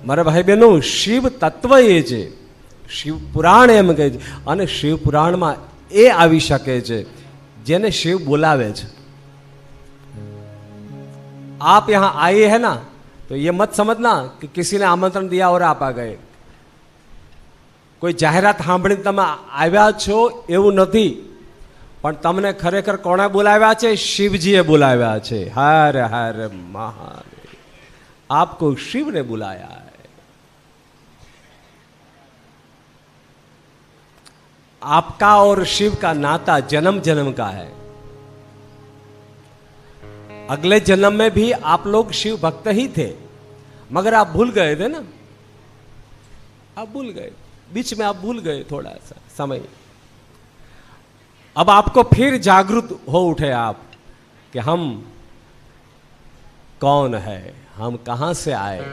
મારા ભાઈ બહેનો, શિવ તત્વ એ છે, શિવ પુરાણ એમ કહે છે. અને શિવ પુરાણમાં એ આવી શકે છે જેને शिव बुलावे છે. आप यहाँ आए हैं ना, तो ये मत समझना कि किसी ने आमंत्रण दिया और आप आ गए. કોઈ જાહેરાત સાંભળીને તમે આવ્યા છો એવું નથી, પણ તમને ખરેખર કોણે બોલાવ્યા છે? શિવજીએ બોલાવ્યા છે. હર હર મહાદેવ. આપકો शिव ने बुलाया है. आपका और शिव का नाता जन्म जन्म का है. अगले जन्म में भी आप लोग शिव भक्त ही थे, मगर आप भूल गए थे ना. आप भूल गए, बीच में आप भूल गए थोड़ा सा समय. अब आपको फिर जागृत हो उठे आप कि हम कौन है, हम कहां से आए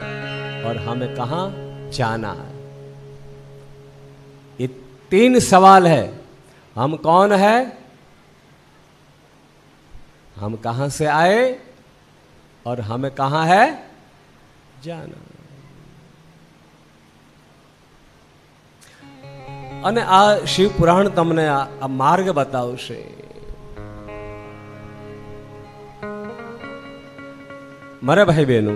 और हमें कहां जाना है. ये 3 सवाल है. हम कौन है, हम कहां से आए और हमें कहां है जाना. અને આ શિવ પુરાણ તમને આ માર્ગ બતાવશે. મારા ભાઈ બહેનો,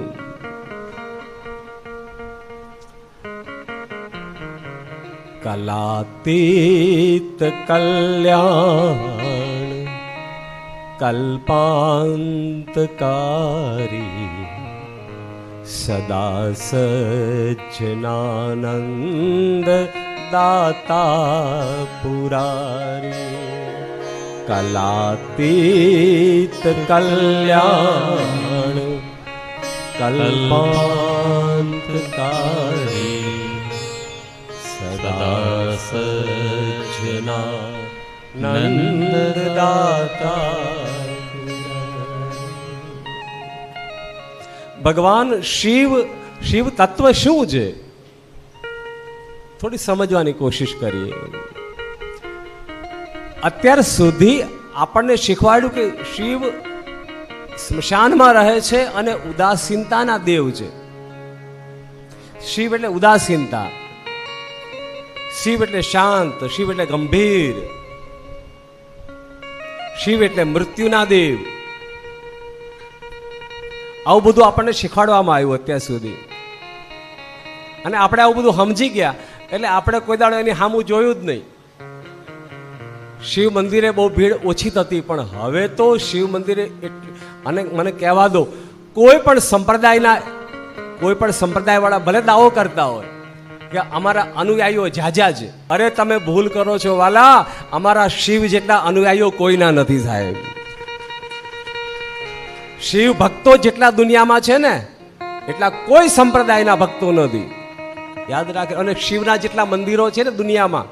કલાતીત કલ્યાણ કલ્પાંતકારી સદા સજ્જનાનંદ દાતા પુરારી. કલાતીત કલ્યાણ કલ્પાંતકારી સદા સજ્જનાનંદ દાતા. ભગવાન શિવ, શિવ તત્વ શું છે થોડી સમજવાની કોશિશ કરીએ. અત્યાર સુધી આપણને શીખવાડ્યું કે શિવ સ્મશાનમાં રહે છે અને ઉદાસીનતાના દેવ છે. શિવ એટલે ઉદાસીનતા, શિવ એટલે શાંત, શિવ એટલે ગંભીર, શિવ એટલે મૃત્યુના દેવ. આવું બધું આપણને શીખવાડવામાં આવ્યું અત્યાર સુધી. અને આપણે આવું બધું સમજી ગયા એટલે આપણે કોઈ દાડો એની સામું જોયું જ નહીં. શિવ મંદિરે બહુ ભીડ ઓછી થતી, પણ હવે તો શિવ મંદિરે અને મને કહેવા દો, કોઈ પણ સંપ્રદાયવાળા ભલે દાવો કરતા હોય કે અમારા અનુયાયીઓ ઝાઝા છે, અરે તમે ભૂલ કરો છો વાલા, અમારા શિવ જેટલા અનુયાયીઓ કોઈના નથી સાહેબ. શિવ ભક્તો જેટલા દુનિયામાં છે ને એટલા કોઈ સંપ્રદાયના ભક્તો નથી, યાદ રાખે. અને શિવના જેટલા મંદિરો છે ને દુનિયામાં,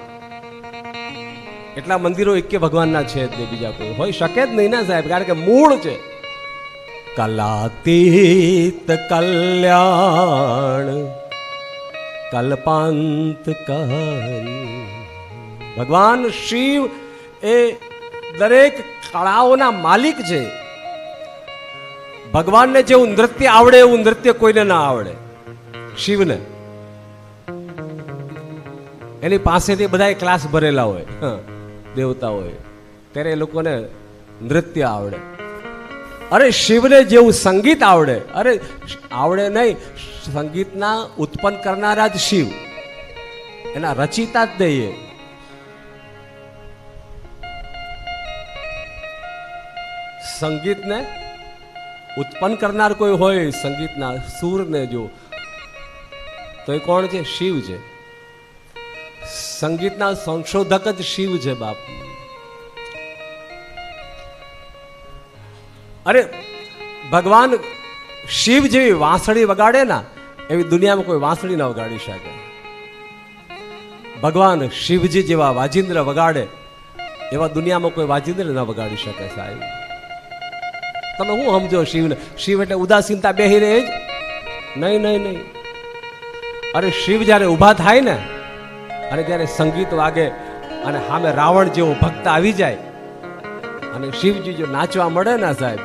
એટલા મંદિરો એકે ભગવાનના છે જ નહીં, બીજા કોઈ હોય શકે જ નહીં ને સાહેબ, કારણ કે મૂળ છે. કલાતીત કલ્યાણ કલ્પાંતકારી. ભગવાન શિવ એ દરેક કળાઓના માલિક છે. ભગવાનને જેવું નૃત્ય આવડે એવું નૃત્ય કોઈને ના આવડે. શિવને એની પાસેથી બધા ક્લાસ ભરેલા હોય દેવતા હોય, ત્યારે એ લોકોને નૃત્ય આવડે. અરે શિવને જેવું સંગીત આવડે, અરે આવડે નહીં, સંગીતના ઉત્પન્ન કરનારા જ શિવ, એના રચિતા જ દઈએ. સંગીતને ઉત્પન્ન કરનાર કોઈ હોય, સંગીતના સૂરને જો, તો એ કોણ છે? શિવ છે. સંગીતના સંશોધક જ શિવ છે બાપ. અરે ભગવાન શિવ જેવી વાંસળી વગાડે ના એવી દુનિયામાં કોઈ વાંસળી ના વગાડી શકે. ભગવાન શિવજી જેવા વાજિંદ્ર વગાડે એવા દુનિયામાં કોઈ વાજિંદ્ર ના વગાડી શકે સાહેબ. તમે શું સમજો શિવને? શિવ એટલે ઉદાસીનતા બેહી રહે જ નહીં, નહીં, નહીં. અરે શિવ જ્યારે ઊભા થાય ને અને જ્યારે સંગીત વાગે અને સામે રાવણ જેવો ભક્ત આવી જાય અને શિવજી જો નાચવા મળે ને સાહેબ,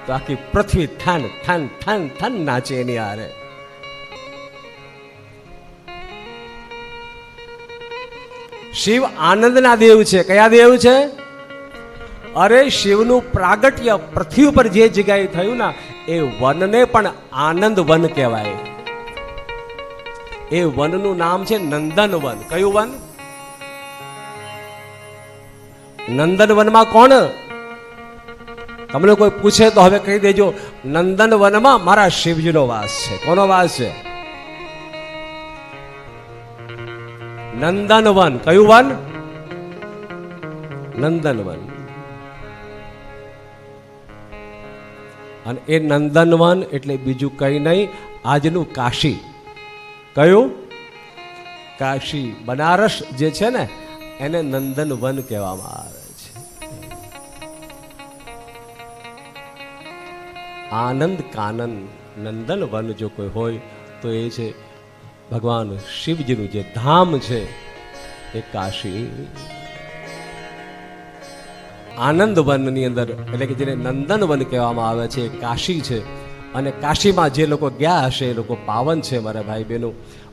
તો આખી પૃથ્વી થન થન થન થન નાચે એની હારે. શિવ આનંદના દેવ છે. કયા દેવ છે? અરે શિવનું પ્રાગટ્ય પૃથ્વી ઉપર જે જગ્યાએ થયું ને એ વનને પણ આનંદ વન કહેવાય. એ વનનું નામ છે નંદન વન. કયું વન? નંદન વનમાં કોણ? તમને કોઈ પૂછે તો હવે કહી દેજો, નંદન વનમાં મારા શિવજીનો વાસ છે. કોનો વાસ છે? નંદન વન. કયું વન? નંદન વન. અને એ નંદનવન એટલે બીજું કઈ નહીં, આજનું કાશી. કયું? કાશી. બનારસ જે છે ને એને નંદનવન કહેવામાં આવે છે. આનંદ કાનન નંદનવન જો કોઈ હોય તો એ છે ભગવાન શિવજીનું જે ધામ છે એ કાશી. આનંદ વનની અંદર એટલે કે જેને નંદન વન કહેવામાં આવે છે એ કાશી છે. અને કાશીમાં જે લોકો ગયા હશે એ લોકો પાવન છે મારા ભાઈ બહેનો.